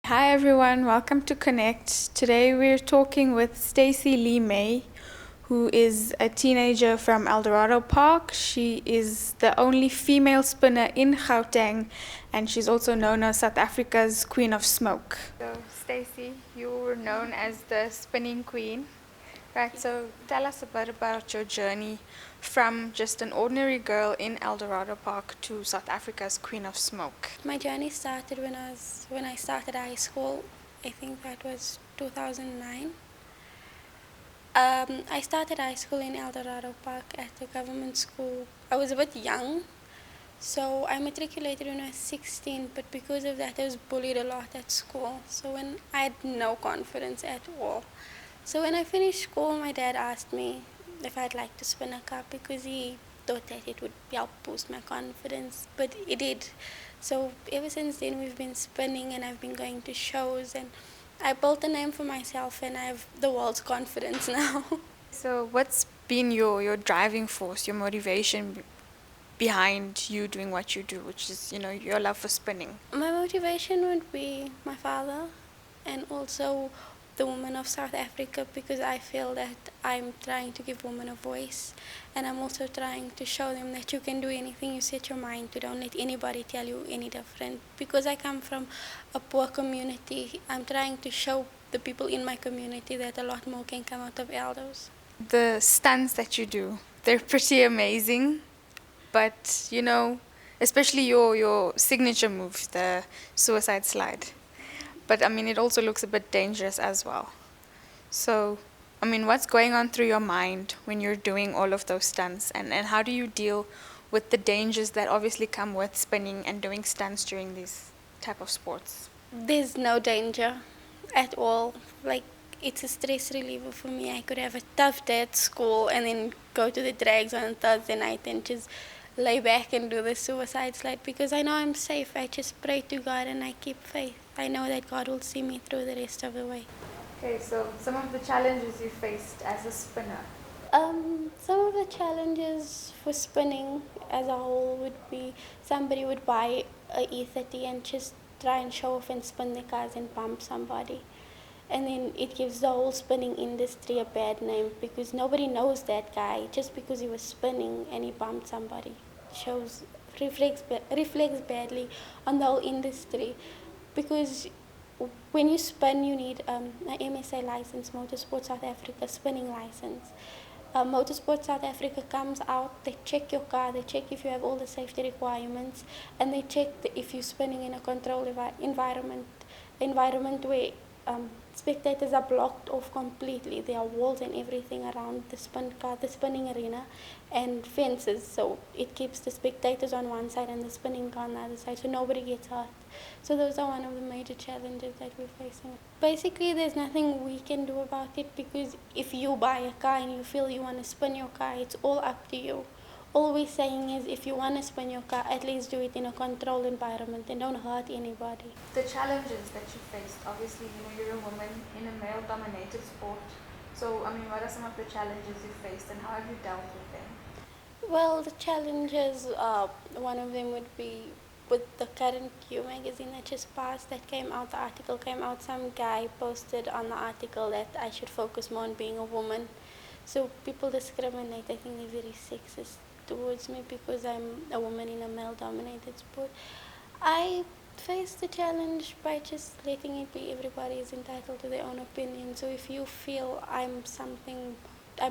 Hi everyone, welcome to Connect. Today we're talking with Stacey-Lee May, who is a teenager from Eldorado Park. She is the only female spinner in Gauteng, and she's also known as South Africa's Queen of Smoke. So Stacey, you were known as the spinning queen. Right, so tell us a bit about your journey from just an ordinary girl in Eldorado Park to South Africa's Queen of Smoke. My journey started when I started high school. I think that was 2009. I started high school in Eldorado Park at the government school. I was a bit young, so I matriculated when I was 16, but because of that I was bullied a lot at school. So when I had no confidence at all. So when I finished school, my dad asked me if I'd like to spin a car because he thought that it would help boost my confidence, but it did. So ever since then we've been spinning and I've been going to shows and I built a name for myself and I have the world's confidence now. So what's been your driving force, your motivation behind you doing what you do, which is, your love for spinning? My motivation would be my father and also the women of South Africa because I feel that I'm trying to give women a voice and I'm also trying to show them that you can do anything you set your mind to. Don't let anybody tell you any different. Because I come from a poor community, I'm trying to show the people in my community that a lot more can come out of elders. The stunts that you do, they're pretty amazing, but especially your signature move, the suicide slide. But it also looks a bit dangerous as well. So, what's going on through your mind when you're doing all of those stunts, and how do you deal with the dangers that obviously come with spinning and doing stunts during these type of sports? There's no danger at all. Like, it's a stress reliever for me. I could have a tough day at school and then go to the drags on Thursday night and just lay back and do the suicide slide because I know I'm safe. I just pray to God and I keep faith. I know that God will see me through the rest of the way. Okay, so some of the challenges you faced as a spinner. Some of the challenges for spinning as a whole would be somebody would buy a E30 and just try and show off and spin the cars and bump somebody. And then it gives the whole spinning industry a bad name because nobody knows that guy just because he was spinning and he bumped somebody. Shows reflects badly on the whole industry because when you spin you need an MSA license, Motorsport South Africa spinning license. Motorsport South Africa comes out, they check your car, they check if you have all the safety requirements, and they check if you're spinning in a controlled environment where spectators are blocked off completely. There are walls and everything around the spinning arena, and fences. So it keeps the spectators on one side and the spinning car on the other side, so nobody gets hurt. So those are one of the major challenges that we're facing. Basically, there's nothing we can do about it because if you buy a car and you feel you want to spin your car, it's all up to you. All we're saying is if you want to spin your car, at least do it in a controlled environment and don't hurt anybody. The challenges that you faced, obviously, you're a woman in a male-dominated sport. So, what are some of the challenges you faced and how have you dealt with them? Well, the challenges, one of them would be with the current Q magazine that just passed, the article came out, some guy posted on the article that I should focus more on being a woman. So people discriminate, I think they're very sexist towards me because I'm a woman in a male-dominated sport. I faced the challenge by just letting it be. Everybody is entitled to their own opinion. So if you feel I'm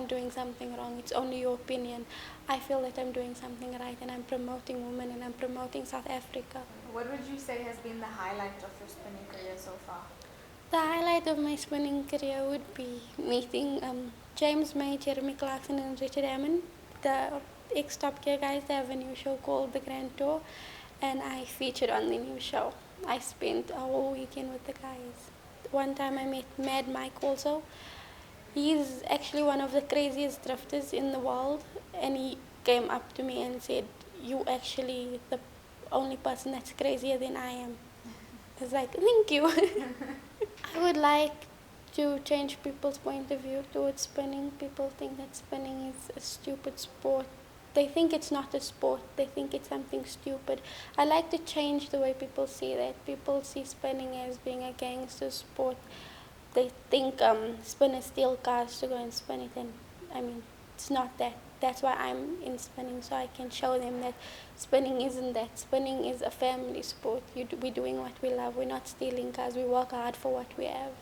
doing something wrong, it's only your opinion. I feel that I'm doing something right and I'm promoting women and I'm promoting South Africa. What would you say has been the highlight of your spinning career so far? The highlight of my spinning career would be meeting James May, Jeremy Clarkson and Richard Hammond, the ex-Top Gear guys. They have a new show called The Grand Tour and I featured on the new show. I spent a whole weekend with the guys. One time I met Mad Mike also. He's actually one of the craziest drifters in the world and he came up to me and said, "You actually the only person that's crazier than I am." I was like, "Thank you." I would like to change people's point of view towards spinning. People think that spinning is a stupid sport they think it's not a sport. They think it's something stupid. I like to change the way people see that. People see spinning as being a gangster sport. They think spinners steal cars to go and spin it, and I mean, it's not that. That's why I'm in spinning, so I can show them that spinning isn't that. Spinning is a family sport. We're doing what we love. We're not stealing cars. We work hard for what we have.